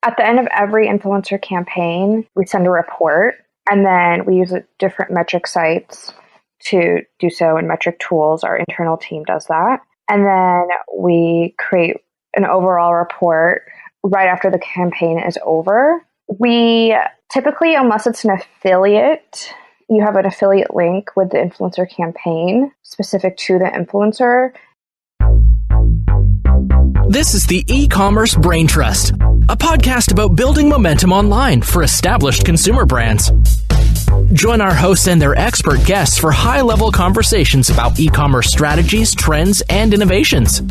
At the end of every influencer campaign, we send a report, and then we use different metric sites to do so, and metric tools. Our internal team does that. And then we create an overall report right after the campaign is over. We typically, unless it's an affiliate, you have an affiliate link with the influencer campaign specific to the influencer. This is the E-Commerce Braintrust, a podcast about building momentum online for established consumer brands. Join our hosts and their expert guests for high-level conversations about e-commerce strategies, trends, and innovations.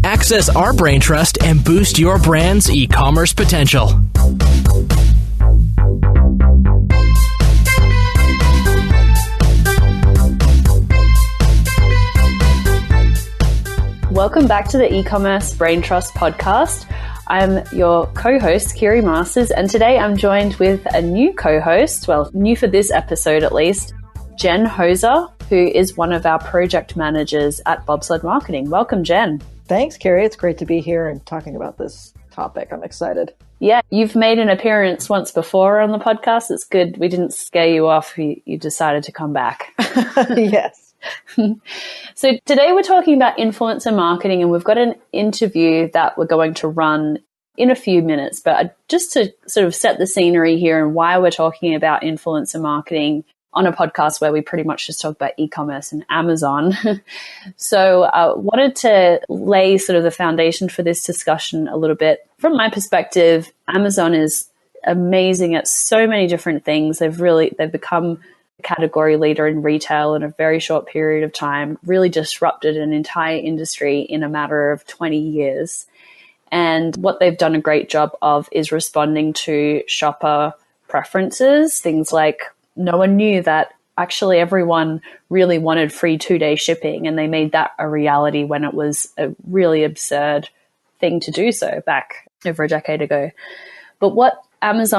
Access our Braintrust and boost your brand's e-commerce potential. Welcome back to the E-Commerce Braintrust podcast. I'm your co-host, Kiri Masters, and today I'm joined with a new co-host, well, new for this episode at least, Jen Hoser, who is one of our project managers at Bobsled Marketing. Welcome, Jen. Thanks, Kiri. It's great to be here and talking about this topic. I'm excited. Yeah, you've made an appearance once before on the podcast. It's good. We didn't scare you off. You decided to come back. Yes. So today we're talking about influencer marketing, and we've got an interview that we're going to run in a few minutes. But just to sort of set the scenery here and why we're talking about influencer marketing on a podcast where we pretty much just talk about e-commerce and Amazon. So I wanted to lay sort of the foundation for this discussion a little bit. From my perspective, Amazon is amazing at so many different things. They've become category leader in retail in a very short period of time, really disrupted an entire industry in a matter of 20 years. And what they've done a great job of is responding to shopper preferences. Things like no one knew that actually everyone really wanted free 2-day shipping, and they made that a reality when it was a really absurd thing to do so back over a decade ago. But what brands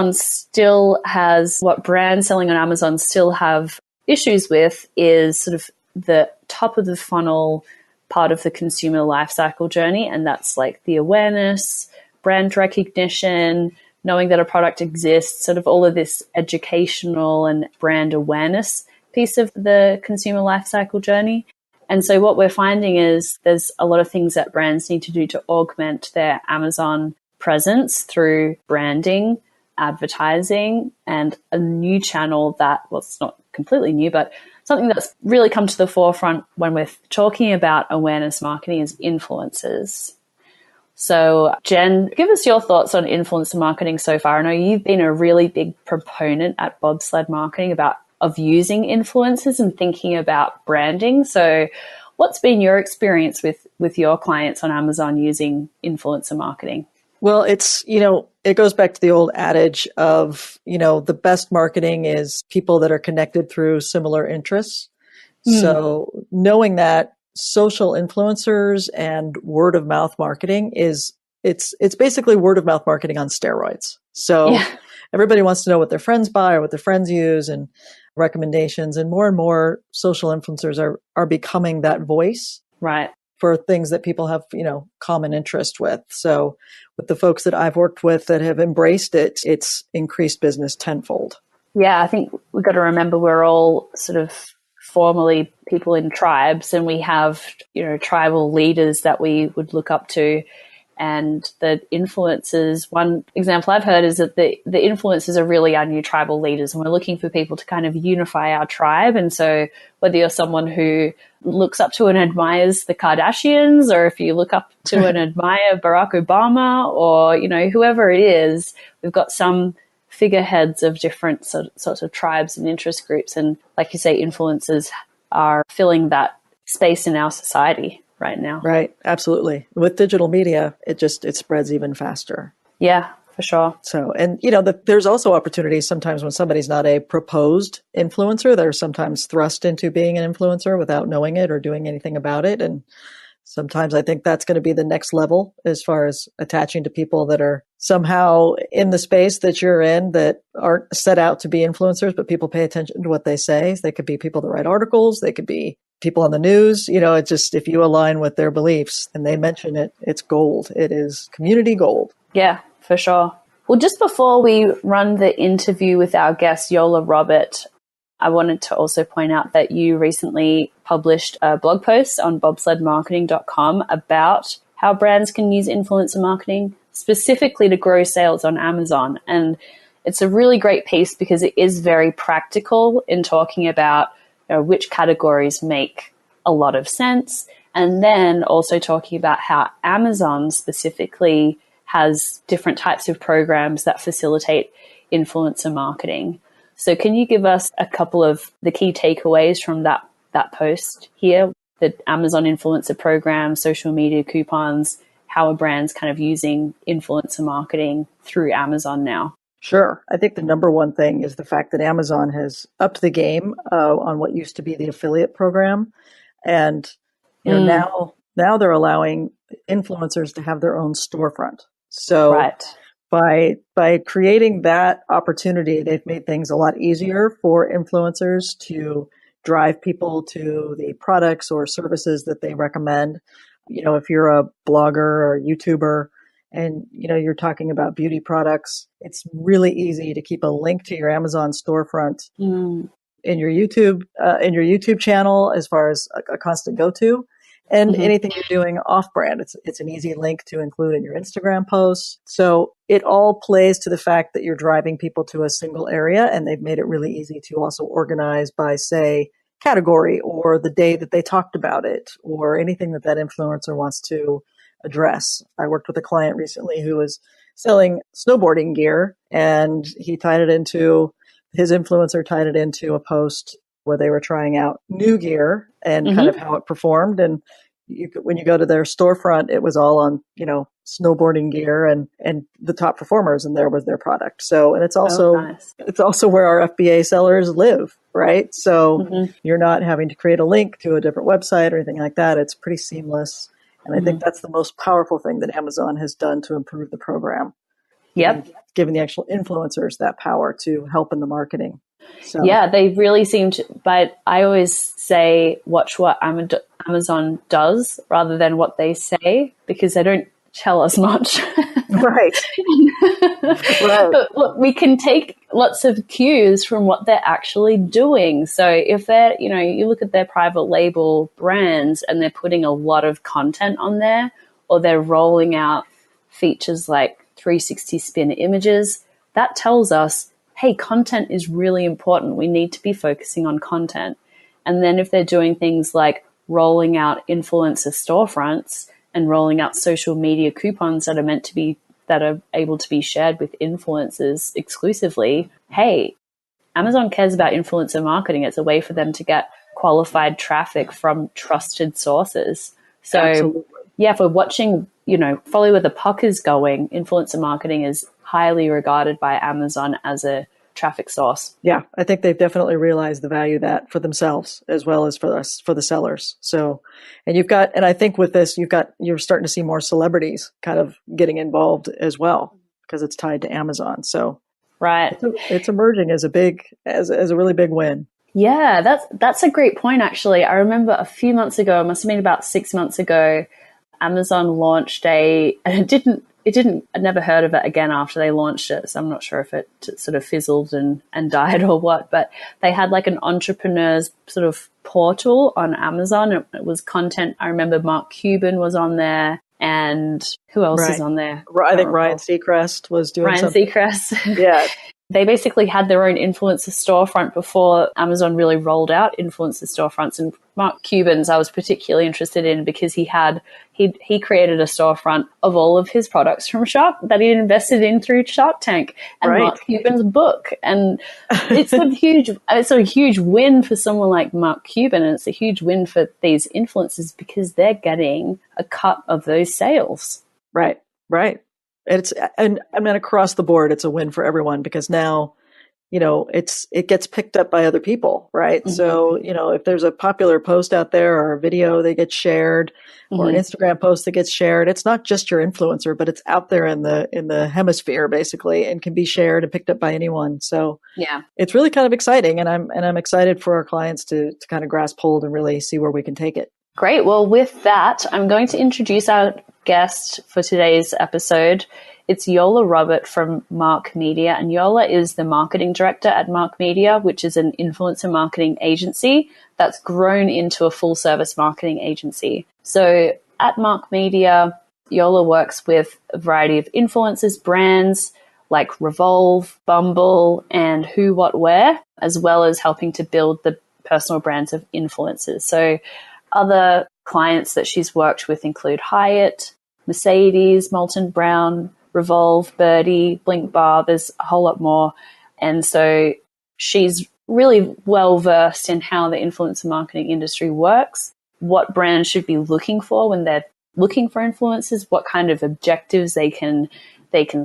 selling on Amazon still have issues with is sort of the top of the funnel part of the consumer lifecycle journey. And that's like the awareness, brand recognition, knowing that a product exists, sort of all of this educational and brand awareness piece of the consumer lifecycle journey. And so what we're finding is there's a lot of things that brands need to do to augment their Amazon presence through branding, advertising, and a new channel that, well, it's not completely new, but something that's really come to the forefront when we're talking about awareness marketing is influencers. So Jen, give us your thoughts on influencer marketing so far. I know you've been a really big proponent at Bobsled Marketing of using influencers and thinking about branding. So what's been your experience with your clients on Amazon using influencer marketing? Well, it goes back to the old adage of, the best marketing is people that are connected through similar interests. So knowing that social influencers and word of mouth marketing it's basically word of mouth marketing on steroids. So everybody wants to know what their friends buy or what their friends use and recommendations, and more social influencers are becoming that voice. Right. For things that people have, common interest with. So with the folks that I've worked with that have embraced it, it's increased business tenfold. Yeah, I think we've got to remember we're all sort of formally people in tribes, and we have, tribal leaders that we would look up to. And the influencers, one example I've heard is that the influencers are really our new tribal leaders, and we're looking for people to kind of unify our tribe. And so whether you're someone who looks up to and admires the Kardashians, or if you look up to and admire Barack Obama, or, whoever it is, we've got some figureheads of different sorts of tribes and interest groups. And like you say, influencers are filling that space in our society right now. Right. Absolutely. With digital media, it spreads even faster. Yeah, for sure. So, and there's also opportunities sometimes when somebody's not a proposed influencer, they're sometimes thrust into being an influencer without knowing it or doing anything about it. And sometimes I think that's going to be the next level as far as attaching to people that are somehow in the space that you're in that aren't set out to be influencers, but people pay attention to what they say. They could be people that write articles. They could be people on the news. It's just, if you align with their beliefs and they mention it, it's gold. It is community gold. Yeah, for sure. Well, just before we run the interview with our guest, Yola Robert, I wanted to also point out that you recently published a blog post on bobsledmarketing.com about how brands can use influencer marketing specifically to grow sales on Amazon. And it's a really great piece because it is very practical in talking about which categories make a lot of sense, and then also talking about how Amazon specifically has different types of programs that facilitate influencer marketing. So can you give us a couple of the key takeaways from that post here? The Amazon influencer program, social media coupons, how are brands kind of using influencer marketing through Amazon now? Sure. I think the number one thing is the fact that Amazon has upped the game on what used to be the affiliate program. And now they're allowing influencers to have their own storefront. So right. by creating that opportunity, they've made things a lot easier for influencers to drive people to the products or services that they recommend. If you're a blogger or YouTuber and you're talking about beauty products, it's really easy to keep a link to your Amazon storefront in your YouTube channel as far as a constant go-to. And anything you're doing off-brand, it's an easy link to include in your Instagram posts. So it all plays to the fact that you're driving people to a single area, and they've made it really easy to also organize by, say, category or the day that they talked about it or anything that influencer wants to address. I worked with a client recently who was selling snowboarding gear, and his influencer tied it into a post where they were trying out new gear and kind of how it performed. And when you go to their storefront, it was all on, snowboarding gear and the top performers, and there was their product. So, and it's also where our FBA sellers live, right? So you're not having to create a link to a different website or anything like that. It's pretty seamless. And I think that's the most powerful thing that Amazon has done to improve the program. Yep. Giving the actual influencers that power to help in the marketing. So. Yeah, they really seem to, but I always say watch what Amazon does rather than what they say, because they don't tell us much. Right. Right. But look, we can take lots of cues from what they're actually doing. So if they're, you look at their private label brands and they're putting a lot of content on there, or they're rolling out features like 360 spin images, that tells us, hey, content is really important. We need to be focusing on content. And then if they're doing things like rolling out influencer storefronts and rolling out social media coupons that are able to be shared with influencers exclusively, hey, Amazon cares about influencer marketing. It's a way for them to get qualified traffic from trusted sources. So Absolutely. Yeah, if we're watching, follow where the puck is going, influencer marketing is highly regarded by Amazon as a traffic source. Yeah, I think they've definitely realized the value of that for themselves as well as for us, for the sellers. So, and I think with this, you're starting to see more celebrities kind of getting involved as well because it's tied to Amazon. So, right, it's emerging as a really big win. Yeah, that's a great point. Actually, I remember a few months ago, it must have been about 6 months ago, Amazon launched and I never heard of it again after they launched it. So I'm not sure if it sort of fizzled and died or what, but they had like an entrepreneur's sort of portal on Amazon. It was content. I remember Mark Cuban was on there, and who else is on there? I think Ryan Seacrest was doing something. Ryan Seacrest. Yeah. They basically had their own influencer storefront before Amazon really rolled out influencer storefronts. And Mark Cuban's I was particularly interested in because he created a storefront of all of his products from Shark that he invested in through Shark Tank and Mark Cuban's book. And it's a huge win for someone like Mark Cuban, and it's a huge win for these influencers because they're getting a cut of those sales. Right. And I mean, across the board, it's a win for everyone because now, it gets picked up by other people, right? Mm-hmm. So, if there's a popular post out there or a video that gets shared or an Instagram post that gets shared, it's not just your influencer, but it's out there in the hemisphere basically and can be shared and picked up by anyone. So yeah, it's really kind of exciting. And I'm excited for our clients to kind of grasp hold and really see where we can take it. Great. Well, with that, I'm going to introduce our guest for today's episode. It's Yola Robert from Mark Media, and Yola is the marketing director at Mark Media, which is an influencer marketing agency that's grown into a full service marketing agency. So at Mark Media, Yola works with a variety of influencers, brands like Revolve, Bumble, and Who, What, Where, as well as helping to build the personal brands of influencers. So other clients that she's worked with include Hyatt, Mercedes, Molton Brown, Revolve, Birdie, Blink Bar. There's a whole lot more. And so she's really well versed in how the influencer marketing industry works, what brands should be looking for when they're looking for influencers, what kind of objectives they can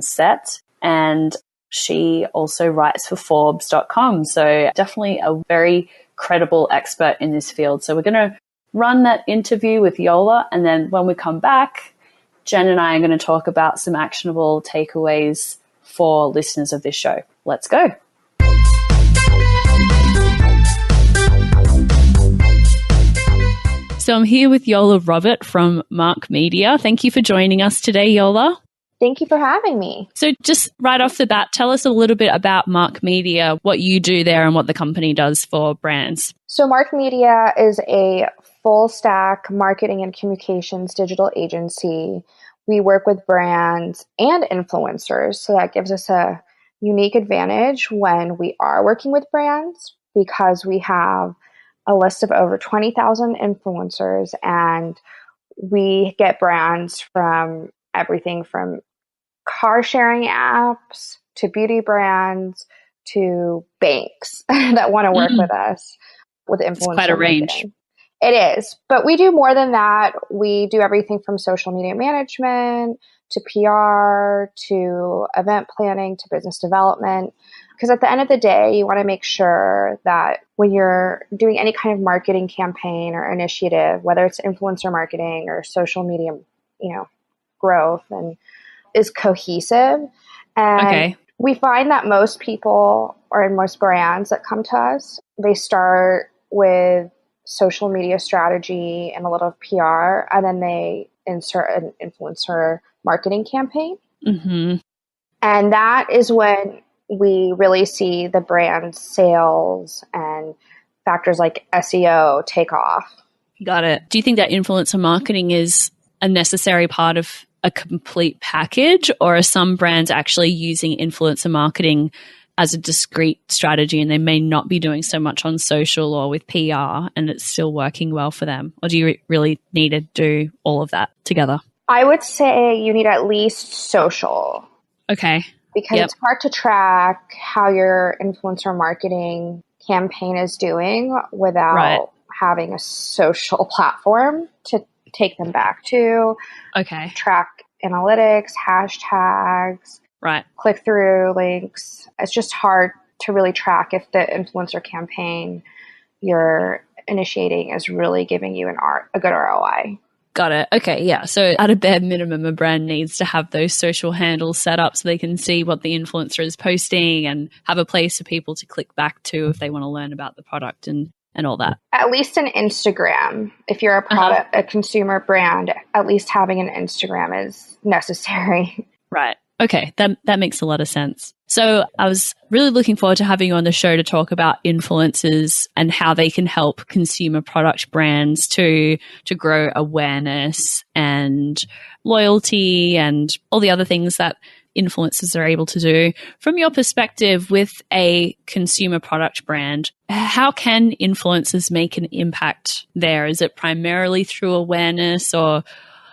set. And she also writes for Forbes.com. So definitely a very credible expert in this field. So we're going to run that interview with Yola. And then when we come back, Jen and I are going to talk about some actionable takeaways for listeners of this show. Let's go. So I'm here with Yola Robert from Mark Media. Thank you for joining us today, Yola. Thank you for having me. So just right off the bat, tell us a little bit about Mark Media, what you do there and what the company does for brands. So Mark Media is a full stack marketing and communications digital agency. We work with brands and influencers. So that gives us a unique advantage when we are working with brands because we have a list of over 20,000 influencers, and we get brands from everything from car sharing apps to beauty brands to banks that want to work with us with influencer. It's quite a range. Marketing. It is, but we do more than that. We do everything from social media management to PR to event planning to business development. Because at the end of the day, you want to make sure that when you're doing any kind of marketing campaign or initiative, whether it's influencer marketing or social media, growth, and is cohesive. And we find that most people or most brands that come to us, they start with social media strategy and a little of PR, and then they insert an influencer marketing campaign. Mm-hmm. And that is when we really see the brand sales and factors like SEO take off. Got it. Do you think that influencer marketing is a necessary part of a complete package, or are some brands actually using influencer marketing as a discrete strategy and they may not be doing so much on social or with PR and it's still working well for them? Or do you really need to do all of that together? I would say you need at least social. Okay. Because it's hard to track how your influencer marketing campaign is doing without having a social platform to take them back to. Okay. Track analytics, hashtags, click-through links. It's just hard to really track if the influencer campaign you're initiating is really giving you a good ROI. Got it. Okay, yeah. So at a bare minimum, a brand needs to have those social handles set up so they can see what the influencer is posting and have a place for people to click back to if they want to learn about the product and all that. At least an Instagram. If you're a product, a consumer brand, at least having an Instagram is necessary. Right. Okay, that makes a lot of sense. So I was really looking forward to having you on the show to talk about influencers and how they can help consumer product brands to grow awareness and loyalty and all the other things that influencers are able to do. From your perspective with a consumer product brand, how can influencers make an impact there? Is it primarily through awareness, or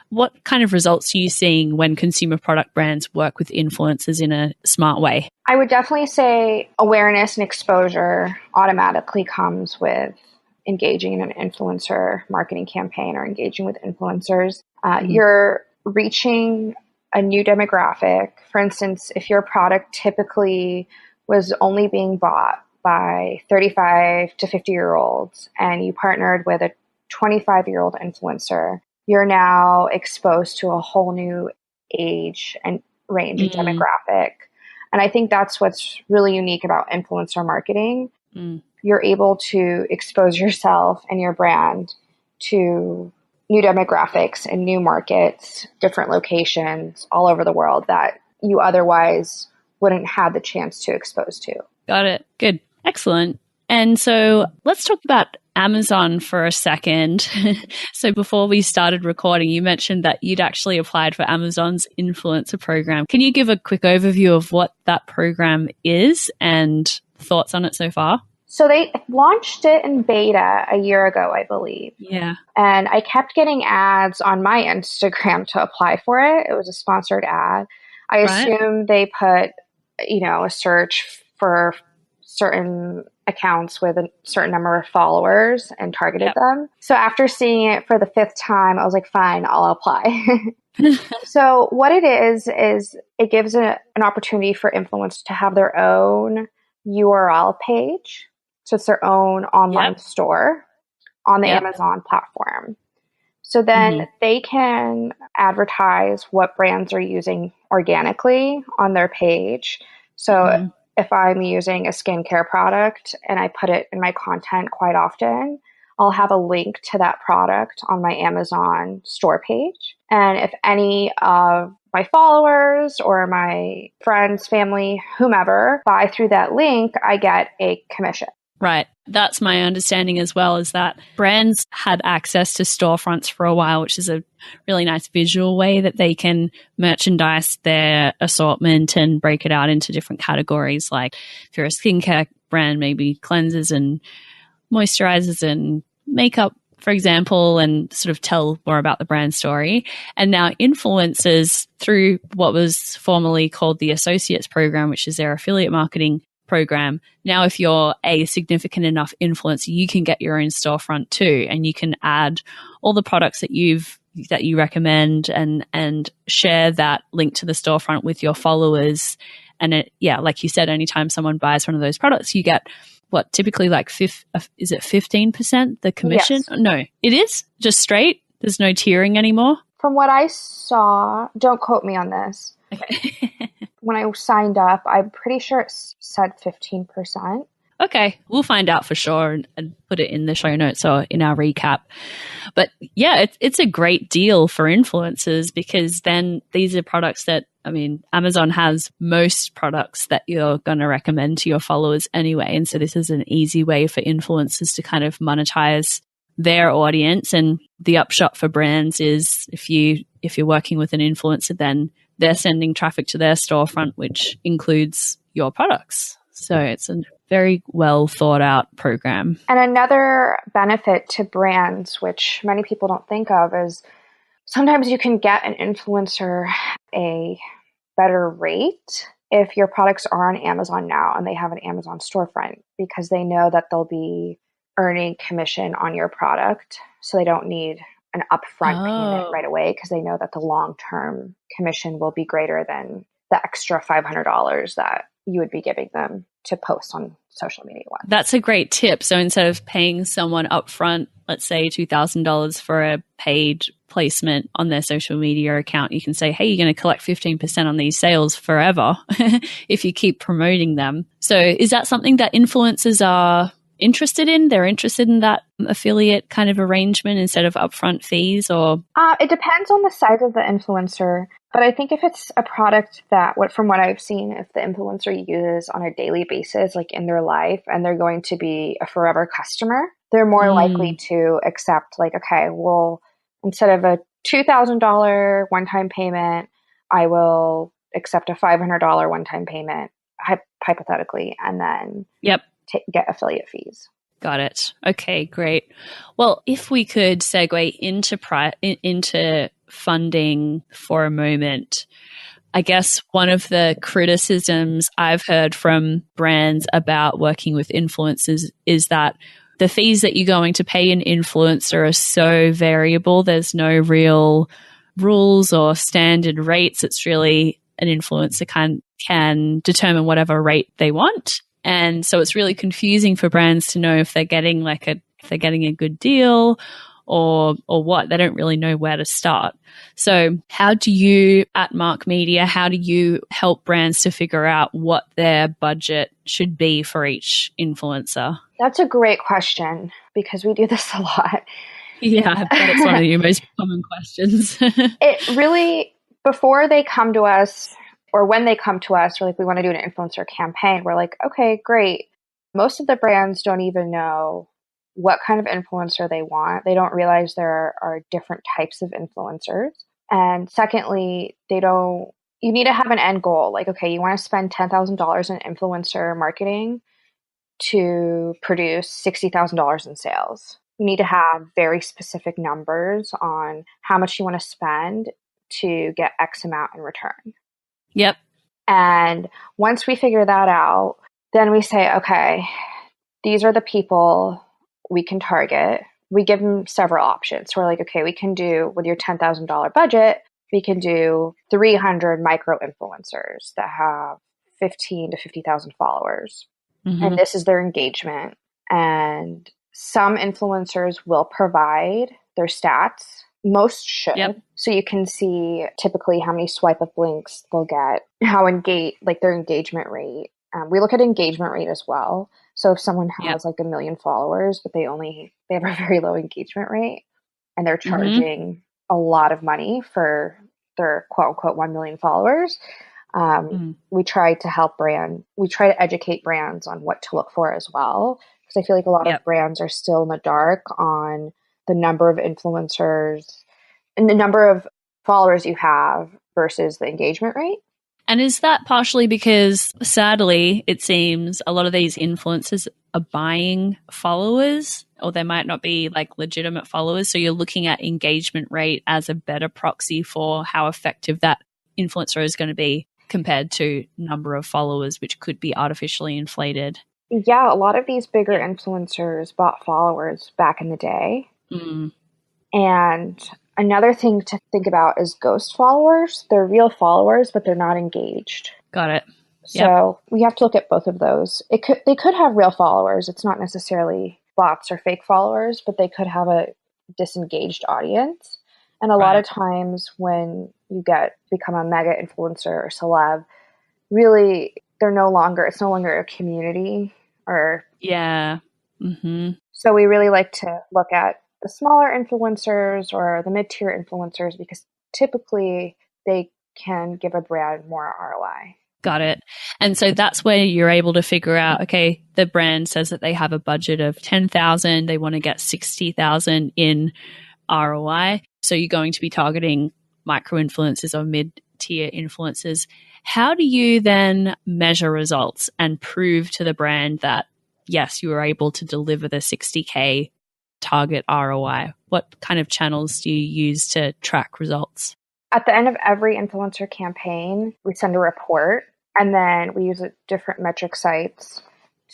what kind of results are you seeing when consumer product brands work with influencers in a smart way? I would definitely say awareness and exposure automatically comes with engaging in an influencer marketing campaign or engaging with influencers. You're reaching a new demographic. For instance, if your product typically was only being bought by 35 to 50-year-olds and you partnered with a 25-year-old influencer, you're now exposed to a whole new age and range and demographic. And I think that's what's really unique about influencer marketing. You're able to expose yourself and your brand to new demographics and new markets, different locations all over the world that you otherwise wouldn't have the chance to expose to. Got it. Good. Excellent. And so let's talk about Amazon for a second. So before we started recording, you mentioned that you'd actually applied for Amazon's influencer program. Can you give a quick overview of what that program is and thoughts on it so far? So they launched it in beta a year ago, I believe. Yeah. And I kept getting ads on my Instagram to apply for it. It was a sponsored ad. I assume they put, a search for certain accounts with a certain number of followers and targeted them. So after seeing it for the 5th time, I was like, fine, I'll apply. So what it is it gives an opportunity for influencers to have their own URL page. So it's their own online store on the Amazon platform. So then they can advertise what brands are using organically on their page. So if I'm using a skincare product and I put it in my content quite often, I'll have a link to that product on my Amazon store page. And if any of my followers or my friends, family, whomever buy through that link, I get a commission. Right. That's my understanding as well, is that brands had access to storefronts for a while, which is a really nice visual way that they can merchandise their assortment and break it out into different categories. Like if you're a skincare brand, maybe cleansers and moisturizers and makeup, for example, and sort of tell more about the brand story. And now influencers, through what was formerly called the Associates program, which is their affiliate marketing program. Now, if you're a significant enough influencer, you can get your own storefront too, and you can add all the products that you recommend and share that link to the storefront with your followers. And like you said, anytime someone buys one of those products, you get what, typically like is it 15% the commission? Yes. No, it is just straight. There's no tiering anymore. From what I saw, don't quote me on this. Okay. When I signed up, I'm pretty sure it said 15%. Okay, we'll find out for sure and put it in the show notes or in our recap. But yeah, it's a great deal for influencers, because then these are products that, Amazon has most products that you're going to recommend to your followers anyway. And so this is an easy way for influencers to kind of monetize their audience. And the upshot for brands is if you're working with an influencer, then they're sending traffic to their storefront, which includes your products. So it's a very well thought out program. And another benefit to brands, which many people don't think of, is sometimes you can get an influencer a better rate if your products are on Amazon now and they have an Amazon storefront, because they know that they'll be earning commission on your product. So they don't need an upfront payment right away, because they know that the long-term commission will be greater than the extra $500 that you would be giving them to post on social media. That's a great tip. So instead of paying someone upfront, let's say $2,000 for a paid placement on their social media account, you can say, hey, you're going to collect 15% on these sales forever if you keep promoting them. So is that something that influencers are interested in? They're interested in that affiliate kind of arrangement instead of upfront fees? Or it depends on the size of the influencer. But I think if it's a product that, from what I've seen, if the influencer uses on a daily basis, like in their life, and they're going to be a forever customer, they're more likely to accept, like, okay, well, instead of a $2,000 one-time payment, I will accept a $500 one-time payment, hypothetically, and then get affiliate fees. Got it. Okay, great. Well, if we could segue into funding for a moment, I guess one of the criticisms I've heard from brands about working with influencers is that the fees that you're going to pay an influencer are so variable. There's no real rules or standard rates. It's really an influencer can determine whatever rate they want. And so it's really confusing for brands to know if they're getting a good deal or what. They don't really know where to start. So how do you, at Mark Media, how do you help brands to figure out what their budget should be for each influencer? That's a great question, because we do this a lot. Yeah, I bet it's one of your most common questions. It really, before they come to us, or when they come to us, we're like, we want to do an influencer campaign. We're like, okay, great. Most of the brands don't even know what kind of influencer they want. They don't realize there are different types of influencers. And secondly, you need to have an end goal. Like, okay, you want to spend $10,000 in influencer marketing to produce $60,000 in sales. You need to have very specific numbers on how much you want to spend to get X amount in return. Yep. And once we figure that out, then we say, okay, these are the people we can target. We give them several options. So we're like, okay, we can do, with your $10,000 budget, we can do 300 micro influencers that have 15 to 50,000 followers. Mm-hmm. And this is their engagement. And some influencers will provide their stats. Most should. Yep. So you can see typically how many swipe up links they'll get, how their engagement rate. We look at engagement rate as well. So if someone has like 1 million followers, but they have a very low engagement rate and they're charging a lot of money for their quote unquote 1 million followers, we try to educate brands on what to look for as well. Because I feel like a lot of brands are still in the dark on the number of influencers and the number of followers you have versus the engagement rate. And is that partially because, sadly, it seems a lot of these influencers are buying followers, or they might not be like legitimate followers. So you're looking at engagement rate as a better proxy for how effective that influencer is going to be compared to number of followers, which could be artificially inflated. Yeah, a lot of these bigger influencers bought followers back in the day. And another thing to think about is ghost followers. They're real followers, but they're not engaged. Got it. So we have to look at both of those. They could have real followers. It's not necessarily bots or fake followers, but they could have a disengaged audience. And a lot of times when you become a mega influencer or celeb, really it's no longer a community or So we really like to look at the smaller influencers or the mid-tier influencers because typically they can give a brand more ROI. Got it. And so that's where you're able to figure out, okay, the brand says that they have a budget of 10,000, they want to get 60,000 in ROI. So you're going to be targeting micro influencers or mid-tier influencers. How do you then measure results and prove to the brand that, yes, you were able to deliver the 60K target ROI? What kind of channels do you use to track results? At the end of every influencer campaign, we send a report, and then we use different metric sites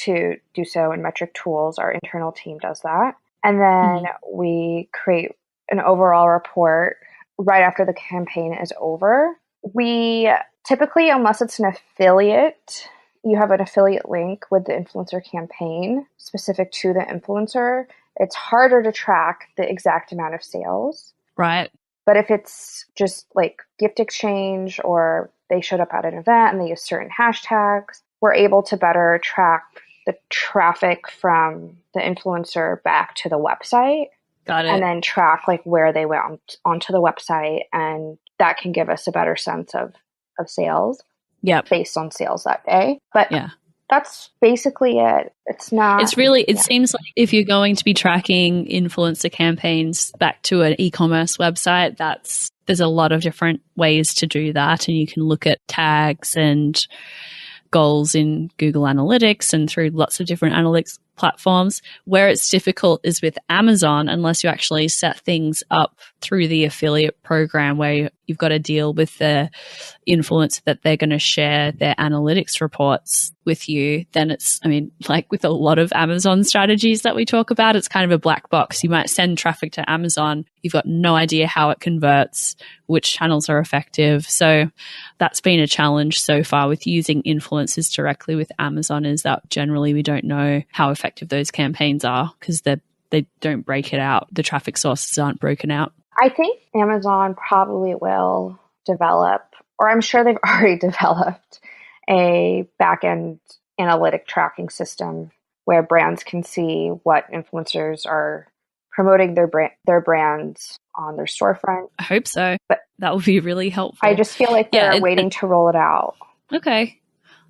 to do so in metric tools. Our internal team does that. And then we create an overall report right after the campaign is over. We typically, unless it's an affiliate, you have an affiliate link with the influencer campaign specific to the influencer. It's harder to track the exact amount of sales. Right. But if it's just like gift exchange or they showed up at an event and they use certain hashtags, we're able to better track the traffic from the influencer back to the website. Got it. And then track like where they went onto the website. And that can give us a better sense of sales based on sales that day. But that's basically it. It's not. It's really, it seems like if you're going to be tracking influencer campaigns back to an e-commerce website, there's a lot of different ways to do that. And you can look at tags and goals in Google Analytics and through lots of different analytics platforms. Where it's difficult is with Amazon, unless you actually set things up through the affiliate program where you've got to deal with the influencer that they're going to share their analytics reports with you. Then it's, like with a lot of Amazon strategies that we talk about, it's kind of a black box. You might send traffic to Amazon. You've got no idea how it converts, which channels are effective. So that's been a challenge so far with using influencers directly with Amazon, is that generally we don't know how effective those campaigns are because they don't break it out. The traffic sources aren't broken out. I think Amazon probably will develop, or I'm sure they've already developed, a back-end analytic tracking system where brands can see what influencers are promoting their brands on their storefront. I hope so. But that would be really helpful. I just feel like they're waiting to roll it out. Okay.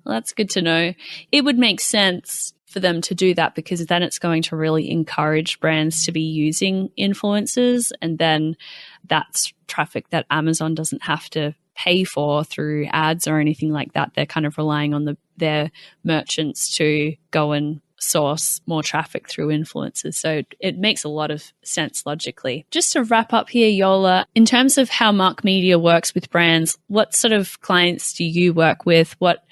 Well, that's good to know. It would make sense for them to do that because then it's going to really encourage brands to be using influencers, and then that's traffic that Amazon doesn't have to pay for through ads or anything like that. They're kind of relying on their merchants to go and source more traffic through influencers. So it makes a lot of sense logically. Just to wrap up here, Yola, in terms of how Mark Media works with brands, what sort of clients do you work with? What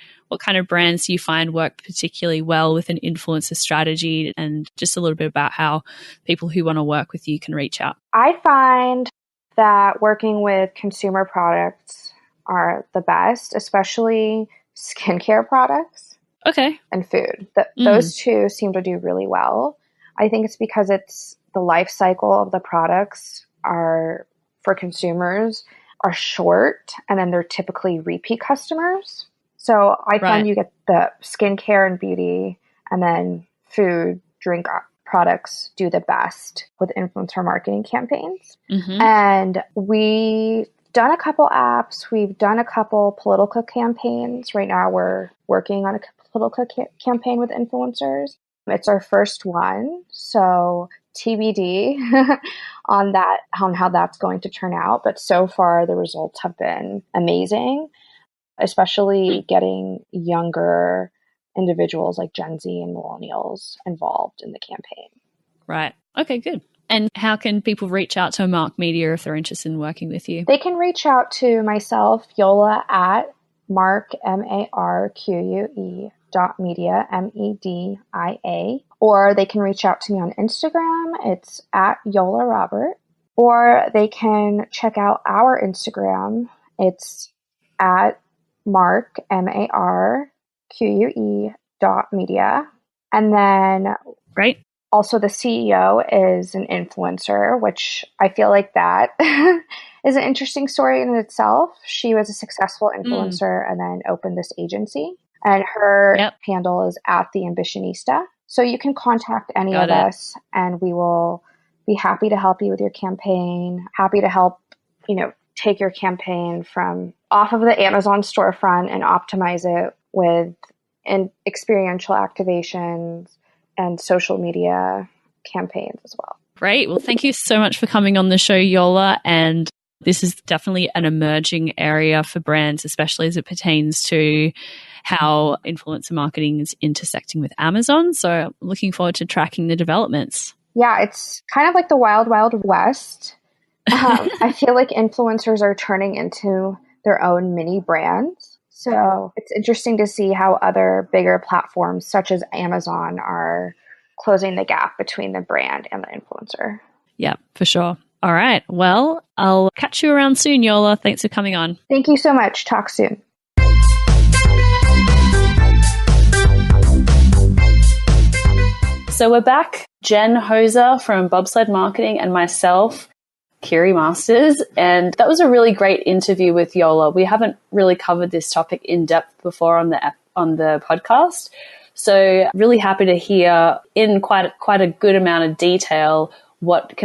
kind of brands do you find work particularly well with an influencer strategy, and just a little bit about how people who want to work with you can reach out? I find that working with consumer products are the best, especially skincare products. Okay. And food. Those two seem to do really well. I think it's because it's the life cycle of the products are for consumers are short, and then they're typically repeat customers. So I find you get the skincare and beauty, and then food, drink products do the best with influencer marketing campaigns. Mm-hmm. And we've done a couple apps. We've done a couple political campaigns. Right now we're working on a political campaign with influencers. It's our first one. So TBD on how that's going to turn out. But so far the results have been amazing, especially getting younger individuals like Gen Z and millennials involved in the campaign. Right. Okay, good. And how can people reach out to Mark Media if they're interested in working with you? They can reach out to myself, Yola, at Mark, MARQUE, .media, MEDIA, or they can reach out to me on Instagram. It's at Yola Robert, or they can check out our Instagram. It's at Mark, MARQUE, .media. And then also the CEO is an influencer, which I feel like that is an interesting story in itself. She was a successful influencer and then opened this agency. And her handle is at The Ambitionista. So you can contact any of us and we will be happy to help you with your campaign, happy to help, take your campaign from off of the Amazon storefront and optimize it with experiential activations and social media campaigns as well. Great. Well, thank you so much for coming on the show, Yola. And this is definitely an emerging area for brands, especially as it pertains to how influencer marketing is intersecting with Amazon. So I'm looking forward to tracking the developments. Yeah, it's kind of like the wild, wild west. I feel like influencers are turning into their own mini brands. So it's interesting to see how other bigger platforms such as Amazon are closing the gap between the brand and the influencer. Yeah, for sure. All right. Well, I'll catch you around soon, Yola. Thanks for coming on. Thank you so much. Talk soon. So we're back. Jen Hoser from Bobsled Marketing and myself, Kiri Masters. And that was a really great interview with Yola. We haven't really covered this topic in depth before on the podcast. So really happy to hear in quite a good amount of detail what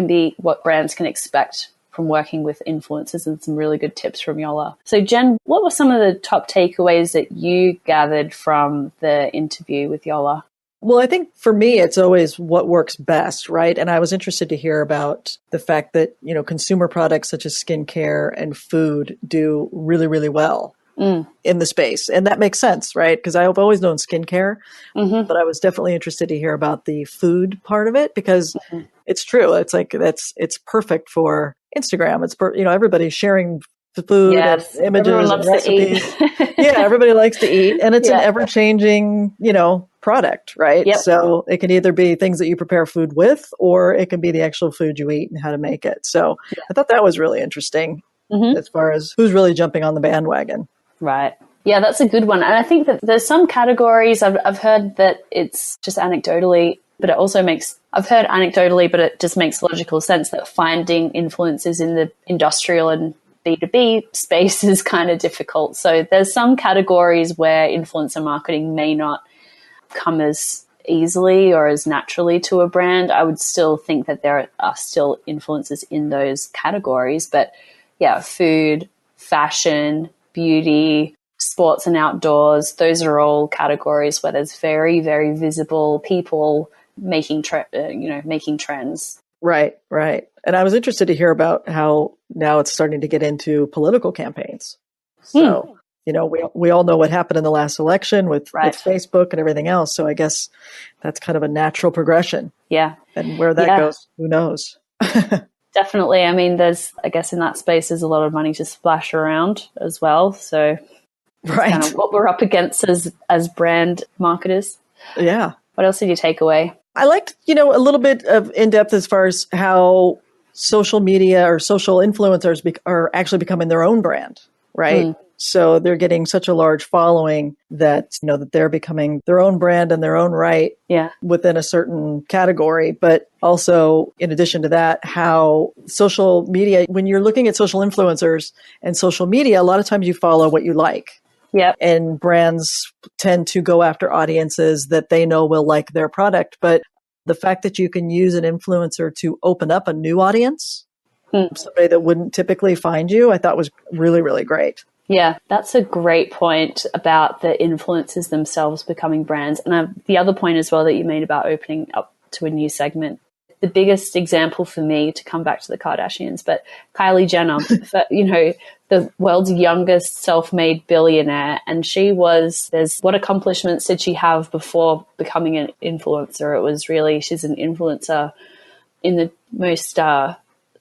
brands can expect from working with influencers, and some really good tips from Yola. So Jen, what were some of the top takeaways that you gathered from the interview with Yola? Well, I think for me, it's always what works best, right? And I was interested to hear about the fact that, consumer products such as skincare and food do really, really well in the space. And that makes sense, right? Because I've always known skincare, but I was definitely interested to hear about the food part of it, because it's true. It's like, it's perfect for Instagram. It's, everybody's sharing food and images and recipes. Yeah, everybody likes to eat. And it's an ever-changing, product, right? Yep. So it can either be things that you prepare food with, or it can be the actual food you eat and how to make it. So I thought that was really interesting as far as who's really jumping on the bandwagon. Right. Yeah, that's a good one. And I think that there's some categories I've heard that it's just anecdotally, but it also it just makes logical sense that finding influencers in the industrial and B2B space is kind of difficult. So there's some categories where influencer marketing may not come as easily or as naturally to a brand. I would still think that there are still influencers in those categories. But yeah, food, fashion, beauty, sports and outdoors, those are all categories where there's very, very visible people making trends. Right, right. And I was interested to hear about how now it's starting to get into political campaigns. So, we all know what happened in the last election with Facebook and everything else. So I guess that's kind of a natural progression. Yeah. And where that goes, who knows? Definitely. I mean, I guess in that space, there's a lot of money to splash around as well. So that's kind of what we're up against as brand marketers. Yeah. What else did you take away? I liked, a little bit of in-depth as far as how social media or social influencers are actually becoming their own brand, right? So they're getting such a large following that, that they're becoming their own brand in their own right within a certain category. But also, in addition to that, how social media, when you're looking at social influencers and social media, a lot of times you follow what you like. Yeah. And brands tend to go after audiences that they know will like their product. But the fact that you can use an influencer to open up a new audience, somebody that wouldn't typically find you, I thought was really, really great. Yeah, that's a great point about the influencers themselves becoming brands. And the other point as well that you made about opening up to a new segment. The biggest example for me, to come back to the Kardashians, but Kylie Jenner, the world's youngest self-made billionaire. And what accomplishments did she have before becoming an influencer? It was really, she's an influencer in the most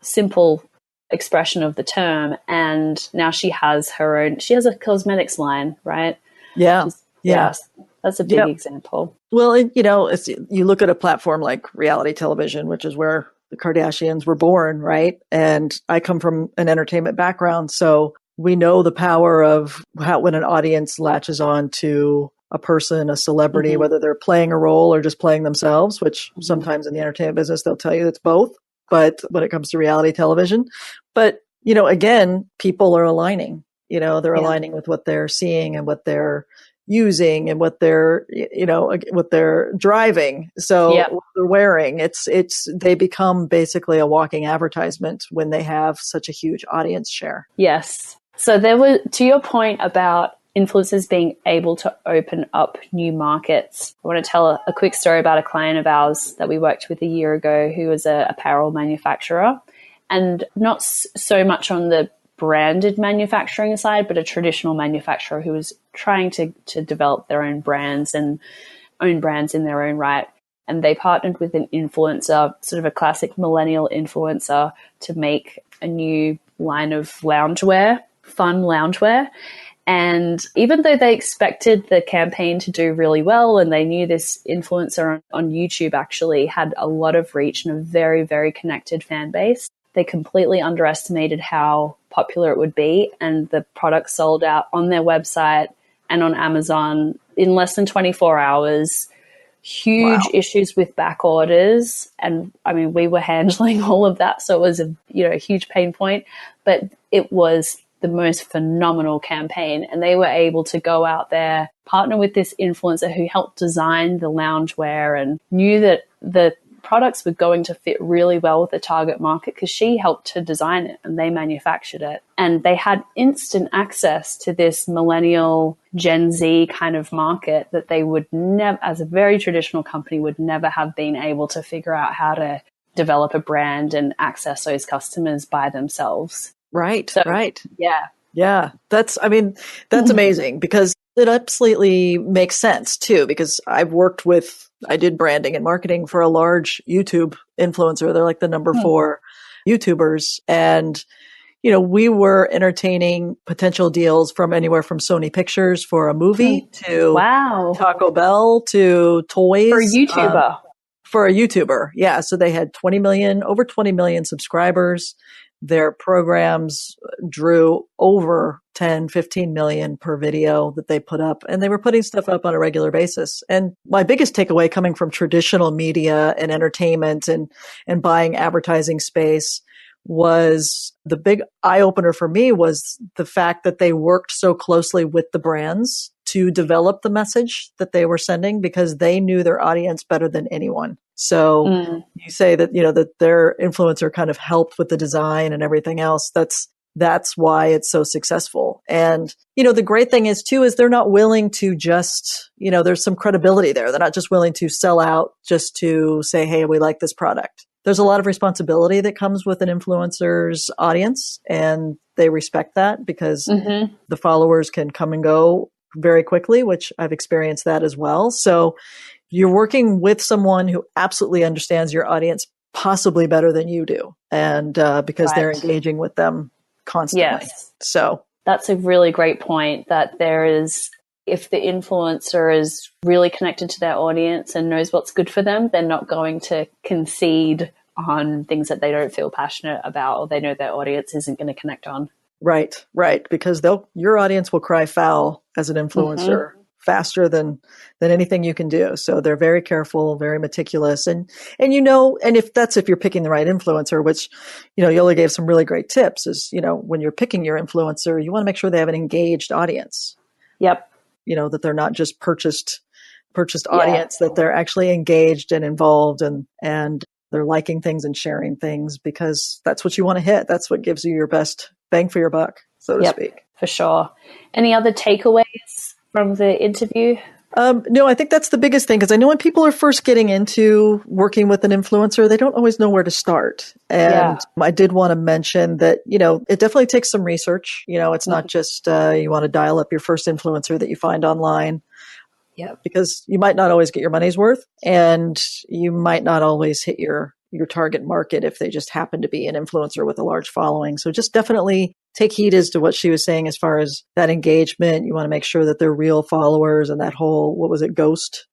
simple expression of the term. And now she has a cosmetics line, right? Yeah. Yes. That's a big example. Well, you look at a platform like reality television, which is where the Kardashians were born, right? And I come from an entertainment background, so we know the power of when an audience latches on to a person, a celebrity, whether they're playing a role or just playing themselves, which sometimes in the entertainment business, they'll tell you it's both. But when it comes to reality television, again, people are aligning, they're aligning with what they're seeing and what they're using and what they're driving. So what they're wearing, they become basically a walking advertisement when they have such a huge audience share. Yes. So to your point about influencers being able to open up new markets, I want to tell a quick story about a client of ours that we worked with a year ago who was an apparel manufacturer, and not so much on the branded manufacturing side, but a traditional manufacturer who was trying to develop their own brands and own brands in their own right. And they partnered with an influencer, sort of a classic millennial influencer, to make a new line of loungewear, fun loungewear. And even though they expected the campaign to do really well, and they knew this influencer on YouTube actually had a lot of reach and a very, very connected fan base, they completely underestimated how popular it would be. And the product sold out on their website and on Amazon in less than 24 hours. Huge issues with back orders. And I mean, we were handling all of that. So it was a huge pain point, but it was the most phenomenal campaign. And they were able to go out there, partner with this influencer who helped design the loungewear and knew that the products were going to fit really well with the target market because she helped to design it and they manufactured it. And they had instant access to this millennial Gen Z kind of market that they would never, as a very traditional company, would never have been able to figure out how to develop a brand and access those customers by themselves. Right, right. Yeah. Yeah. That's amazing because it absolutely makes sense too, because I did branding and marketing for a large YouTube influencer. They're like the number 4 YouTubers. And, we were entertaining potential deals from anywhere from Sony Pictures for a movie to Taco Bell to toys. For a YouTuber. For a YouTuber. Yeah. So they had over 20 million subscribers. Their programs drew over 10, 15 million per video that they put up, and they were putting stuff up on a regular basis. And my biggest takeaway coming from traditional media and entertainment and buying advertising space was the big eye opener for me was the fact that they worked so closely with the brands to develop the message that they were sending because they knew their audience better than anyone. So you say that, that their influencer kind of helped with the design and everything else. That's why it's so successful. And, the great thing is too, is they're not willing to just, there's some credibility there. They're not just willing to sell out just to say, hey, we like this product. There's a lot of responsibility that comes with an influencer's audience, and they respect that because the followers can come and go very quickly, which I've experienced that as well. So you're working with someone who absolutely understands your audience possibly better than you do. And because they're engaging with them constantly. Yes. So that's a really great point, that if the influencer is really connected to their audience and knows what's good for them, they're not going to concede on things that they don't feel passionate about or they know their audience isn't going to connect on. Right. Because your audience will cry foul as an influencer faster than anything you can do. So they're very careful, very meticulous. And if you're picking the right influencer, which, Yola gave some really great tips is, when you're picking your influencer, you want to make sure they have an engaged audience. Yep. That they're not just purchased audience, that they're actually engaged and involved and they're liking things and sharing things, because that's what you want to hit. That's what gives you your best bang for your buck, so to speak. For sure. Any other takeaways from the interview? No, I think that's the biggest thing, because I know when people are first getting into working with an influencer, they don't always know where to start. And I did want to mention that, it definitely takes some research. It's not just you want to dial up your first influencer that you find online. Yeah, because you might not always get your money's worth, and you might not always hit your target market if they just happen to be an influencer with a large following. So just definitely take heed as to what she was saying as far as that engagement. You want to make sure that they're real followers, and that whole, what was it, ghost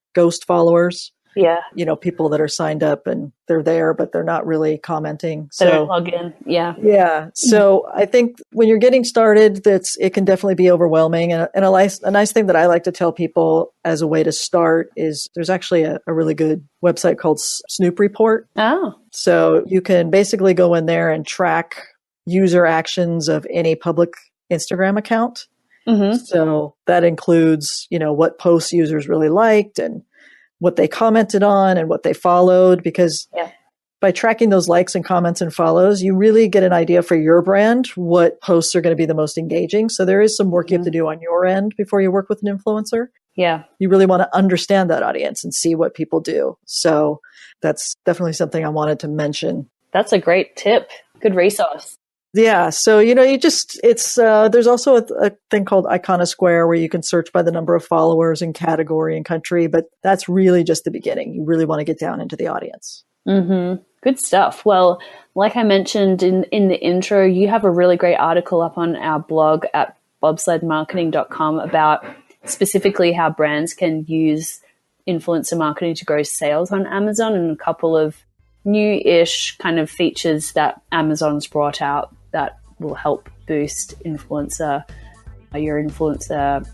followers? Yeah. People that are signed up and they're there, but they're not really commenting. So they don't log in. Yeah. Yeah. So I think when you're getting started, it can definitely be overwhelming. And a nice thing that I like to tell people as a way to start is there's actually a really good website called Snoop Report. Oh. So you can basically go in there and track user actions of any public Instagram account. So that includes, what posts users really liked and what they commented on and what they followed, because by tracking those likes and comments and follows, you really get an idea for your brand, what posts are going to be the most engaging. So there is some work you have to do on your end before you work with an influencer. Yeah. You really want to understand that audience and see what people do. So that's definitely something I wanted to mention. That's a great tip. Good resource. Yeah. So, there's also a thing called Iconosquare where you can search by the number of followers and category and country, but that's really just the beginning. You really want to get down into the audience. Good stuff. Well, like I mentioned in the intro, you have a really great article up on our blog at bobsledmarketing.com about specifically how brands can use influencer marketing to grow sales on Amazon, and a couple of new-ish kind of features that Amazon's brought out that will help boost your influencer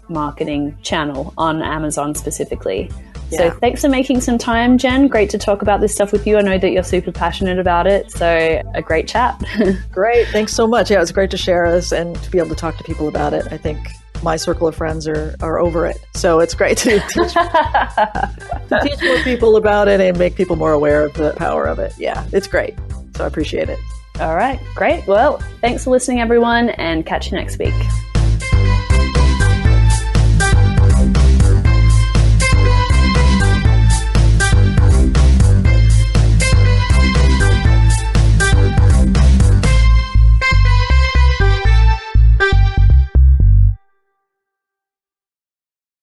marketing channel on Amazon specifically. Yeah. So thanks for making some time, Jen. Great to talk about this stuff with you. I know that you're super passionate about it. So a great chat. Great. Thanks so much. Yeah, it was great to share this and to be able to talk to people about it. I think my circle of friends are over it. So it's great to teach more people about it and make people more aware of the power of it. Yeah, it's great. So I appreciate it. All right, great. Well, thanks for listening, everyone, and catch you next week.